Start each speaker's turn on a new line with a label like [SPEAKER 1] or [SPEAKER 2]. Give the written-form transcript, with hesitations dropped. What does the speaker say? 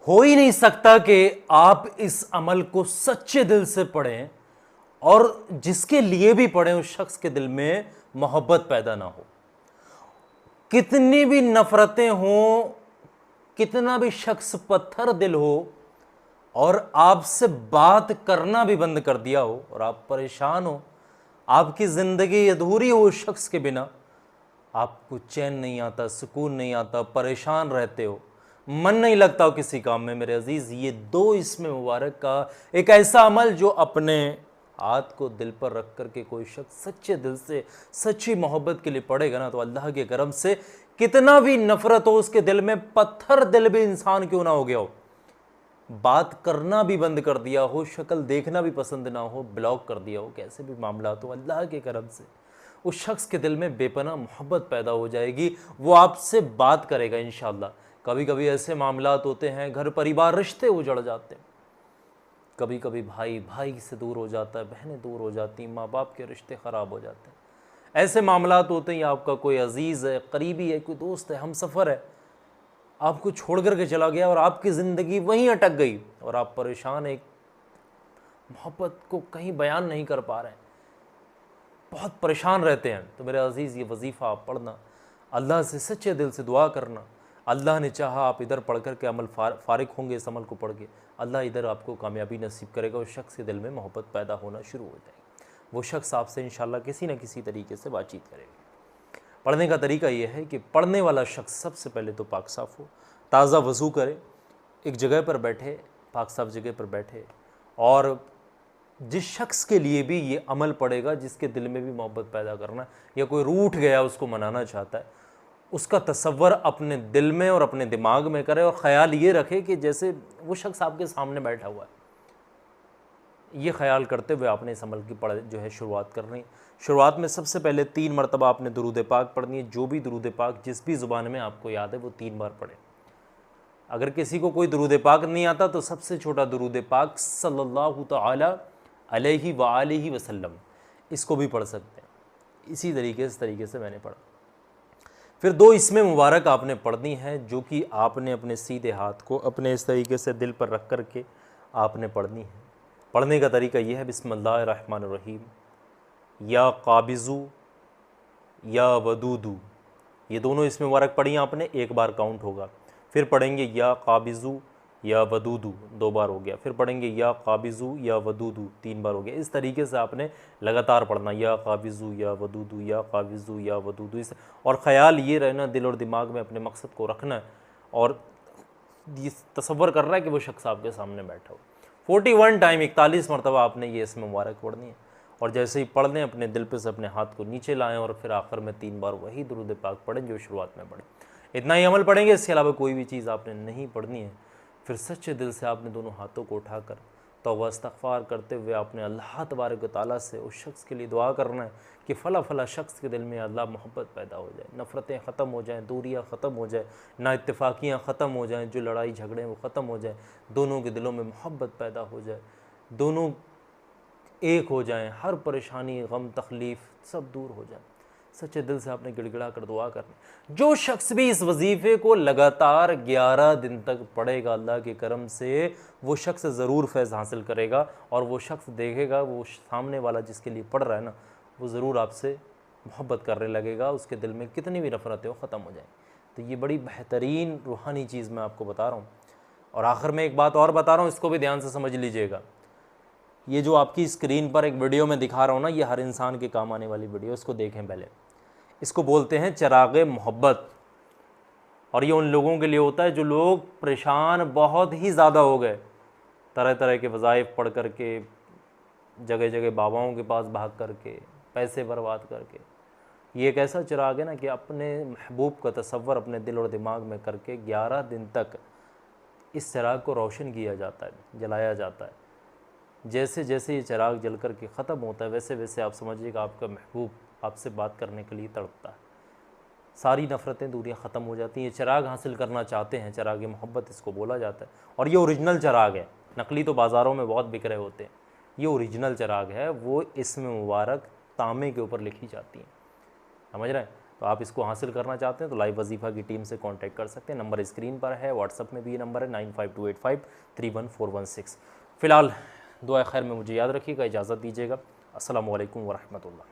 [SPEAKER 1] हो ही नहीं सकता कि आप इस अमल को सच्चे दिल से पढ़ें और जिसके लिए भी पढ़ें उस शख्स के दिल में मोहब्बत पैदा ना हो। कितनी भी नफरतें हों, कितना भी शख्स पत्थर दिल हो और आपसे बात करना भी बंद कर दिया हो और आप परेशान हो, आपकी ज़िंदगी अधूरी हो उस शख्स के बिना, आपको चैन नहीं आता, सुकून नहीं आता, परेशान रहते हो, मन नहीं लगता हो किसी काम में, मेरे अजीज़, ये दो इसमें मुबारक का एक ऐसा अमल जो अपने हाथ को दिल पर रख कर के कोई शख्स सच्चे दिल से सच्ची मोहब्बत के लिए पड़ेगा ना, तो अल्लाह के करम से कितना भी नफरत हो उसके दिल में, पत्थर दिल भी इंसान क्यों ना हो गया हो, बात करना भी बंद कर दिया हो, शक्ल देखना भी पसंद ना हो, ब्लॉक कर दिया हो, कैसे भी मामला तो अल्लाह के करम से उस शख्स के दिल में बेपनाह मोहब्बत पैदा हो जाएगी, वो आपसे बात करेगा इंशाअल्लाह। कभी कभी ऐसे मामलात होते हैं, घर परिवार रिश्ते उजड़ जाते हैं, कभी कभी भाई भाई से दूर हो जाता है, बहनें दूर हो जाती, माँ बाप के रिश्ते ख़राब हो जाते हैं। ऐसे मामलात होते हैं, आपका कोई अजीज़ है, करीबी है, कोई दोस्त है, हम सफ़र है, आपको छोड़ कर के चला गया और आपकी ज़िंदगी वहीं अटक गई और आप परेशान, एक मोहब्बत को कहीं बयान नहीं कर पा रहे हैं, बहुत परेशान रहते हैं। तो मेरे अजीज़, ये वजीफ़ा आप पढ़ना, अल्लाह से सच्चे दिल से दुआ करना, अल्लाह ने चाहा आप इधर पढ़ कर के अमल फारिग होंगे, इस अमल को पढ़ के अल्लाह इधर आपको कामयाबी नसीब करेगा, उस शख्स के दिल में मोहब्बत पैदा होना शुरू हो जाएगी, वो शख्स आपसे इंशाअल्लाह किसी न किसी तरीके से बातचीत करेगा। पढ़ने का तरीका यह है कि पढ़ने वाला शख्स सबसे पहले तो पाक साफ़ हो, ताज़ा वज़ू करे, एक जगह पर बैठे, पाक साफ़ जगह पर बैठे, और जिस शख्स के लिए भी ये अमल पड़ेगा, जिसके दिल में भी मोहब्बत पैदा करना, या कोई रूठ गया उसको मनाना चाहता है, उसका तसव्वुर अपने दिल में और अपने दिमाग में करे और ख़याल ये रखे कि जैसे वो शख्स आपके सामने बैठा हुआ है। ये ख्याल करते हुए आपने इस अमल की पढ़ जो है शुरुआत करनी। शुरुआत में सबसे पहले 3 मरतबा आपने दुरूद पाक पढ़नी है। जो भी दुरूद पाक जिस भी ज़ुबान में आपको याद है वो 3 बार पढ़े। अगर किसी को कोई दुरूद पाक नहीं आता तो सबसे छोटा दुरूद पाक सल्लल्लाहु तआला अलैहि व आलिहि वसल्लम, इसको भी पढ़ सकते हैं। इसी तरीके से मैंने पढ़ा। फिर 2 इसमें मुबारक आपने पढ़नी है, जो कि आपने अपने सीधे हाथ को अपने इस तरीके से दिल पर रख कर के आपने पढ़नी है। पढ़ने का तरीका यह है, बिस्मिल्लाहिर्रहमानिर्रहीम, या काबिज़ू या वदूदू, ये दोनों इसमें मुबारक पढ़ी आपने, 1 बार काउंट होगा। फिर पढ़ेंगे या काबिज़ू या वदूदू, 2 बार हो गया। फिर पढ़ेंगे या काबिज़ू या वदूदू, 3 बार हो गया। इस तरीके से आपने लगातार पढ़ना, या काबिज़ू या वदूदू, या काबिज़ू या वदूदू। इस और ख़याल ये रहना, दिल और दिमाग में अपने मकसद को रखना है और ये तसव्वुर कर रहा है कि वो शख्स आपके सामने बैठा हो। 41 टाइम 41 मरतबा आपने ये इसमें मुबारक पढ़नी है। और जैसे ही पढ़ लें अपने दिल पे से अपने हाथ को नीचे लाएं और फिर आखिर में 3 बार वही दुरूद पाक पढ़ें जो शुरुआत में पढ़ें। इतना ही अमल पढ़ेंगे, इसके अलावा कोई भी चीज़ आपने नहीं पढ़नी है। फिर सच्चे दिल से आपने दोनों हाथों को उठाकर तौबा इस्तग़फ़ार करते हुए आपने अल्लाह तबारक व तआला से उस शख्स के लिए दुआ करना है कि फ़ला फ़ला शख्स के दिल में अल्लाह मोहब्बत पैदा हो जाए, नफ़रतें ख़त्म हो जाएँ, दूरियाँ ख़त्म हो जाए, नाइत्तिफ़ाक़ियाँ ख़त्म हो जाएँ, जो लड़ाई झगड़े हैं वो ख़त्म हो जाए, दोनों के दिलों में मोहब्बत पैदा हो जाए, दोनों एक हो जाएं, हर परेशानी गम तकलीफ़ सब दूर हो जाए। सच्चे दिल से आपने गिड़गिड़ा कर दुआ करनी। जो शख्स भी इस वजीफ़े को लगातार 11 दिन तक पढ़ेगा, अल्लाह के करम से वो शख्स ज़रूर फैज़ हासिल करेगा और वो शख्स देखेगा, वो सामने वाला जिसके लिए पढ़ रहा है ना, वो ज़रूर आपसे मोहब्बत करने लगेगा, उसके दिल में कितनी भी नफ़रतें हो ख़त्म हो जाए। तो ये बड़ी बेहतरीन रूहानी चीज़ मैं आपको बता रहा हूँ। और आखिर में एक बात और बता रहा हूँ, इसको भी ध्यान से समझ लीजिएगा। ये जो आपकी स्क्रीन पर एक वीडियो में दिखा रहा हूँ ना, ये हर इंसान के काम आने वाली वीडियो, इसको देखें पहले। इसको बोलते हैं चिराग़े मोहब्बत। और ये उन लोगों के लिए होता है जो लोग परेशान बहुत ही ज़्यादा हो गए, तरह तरह के वज़ाइफ पढ़ कर के, जगह जगह बाबाओं के पास भाग कर के, पैसे बर्बाद करके। ये एक ऐसा चिराग है ना कि अपने महबूब का तसव्वुर अपने दिल और दिमाग में करके 11 दिन तक इस चिराग को रोशन किया जाता है, जलाया जाता है। जैसे जैसे ये चिराग जल कर के ख़त्म होता है, वैसे वैसे आप समझिएगा आपका महबूब आपसे बात करने के लिए तड़पता है, सारी नफ़रतें दूरियां ख़त्म हो जाती हैं। ये चिराग हासिल करना चाहते हैं, चिराग मोहब्बत इसको बोला जाता है। और ये ओरिजिनल चिराग है, नकली तो बाज़ारों में बहुत बिक रहे होते हैं। ये ओरिजिनल चिराग है, वो इसमें मुबारक तांबे के ऊपर लिखी जाती है, समझ रहे हैं। तो आप इसको हासिल करना चाहते हैं तो लाइव वजीफ़ा की टीम से कांटेक्ट कर सकते हैं। नंबर स्क्रीन पर है, व्हाट्सअप में भी ये नंबर है 9528531416। फ़िलहाल दुआ खैर में मुझे याद रखिएगा, इजाज़त दीजिएगा। अस्सलामु अलैकुम वरहमतुल्लाह।